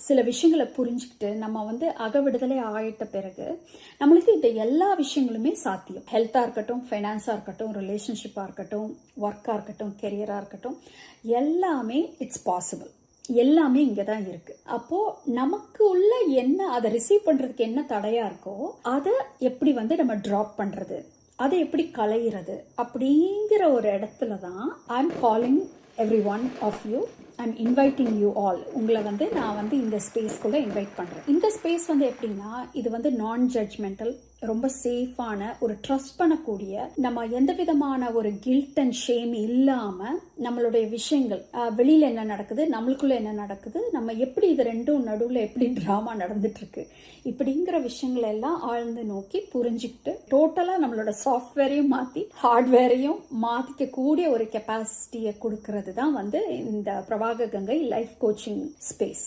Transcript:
சில விஷயங்களை புரிஞ்சுக்கிட்டு நம்ம வந்து அகவிடுதலை ஆயிட்ட பிறகு நம்மளுக்கு இந்த எல்லா விஷயங்களுமே சாத்தியம். ஹெல்த்தா இருக்கட்டும், ஃபைனான்ஸா இருக்கட்டும், ரிலேஷன்ஷிப்பா இருக்கட்டும், ஒர்க்கா இருக்கட்டும், கெரியரா இருக்கட்டும், எல்லாமே இட்ஸ் பாசிபிள். எல்லாமே இங்க தான் இருக்கு. அப்போ நமக்கு உள்ள என்ன, அதை ரிசீவ் பண்றதுக்கு என்ன தடையா இருக்கோ அதை எப்படி வந்து நம்ம டிராப் பண்றது, அதை எப்படி களையிறது அப்படிங்கிற ஒரு இடத்துல தான் I'm calling every one of you, I'm inviting you all. உங்களை வந்து நான் வந்து இந்த ஸ்பேஸ்க்குள்ள இன்வைட் பண்றேன். இந்த ஸ்பேஸ் வந்து எப்படின்னா, இது வந்து நான் ஜட்ஜ்மெண்டல், ரொம்ப சேஃபான, ஒரு ட்ரஸ்ட் பண்ணக்கூடிய, நம்ம எந்த விதமான ஒரு கில்ட் அண்ட் ஷேம் இல்லாம நம்மளுடைய விஷயங்கள், வெளியில என்ன நடக்குது, நம்மளுக்குள்ள என்ன நடக்குது, நம்ம எப்படி இது ரெண்டும் நடுவுல எப்படி டிராமா நடந்துட்டு இருக்கு, இப்படிங்கிற விஷயங்களை எல்லாம் ஆழ்ந்து நோக்கி புரிஞ்சுக்கிட்டு டோட்டலா நம்மளோட சாஃப்ட்வேரையும் மாத்தி ஹார்ட்வேரையும் மாத்திக்க கூடிய ஒரு கெப்பாசிட்டியை கொடுக்கறது தான் வந்து இந்த பிரபாக கங்கை லைஃப் கோச்சிங் ஸ்பேஸ்.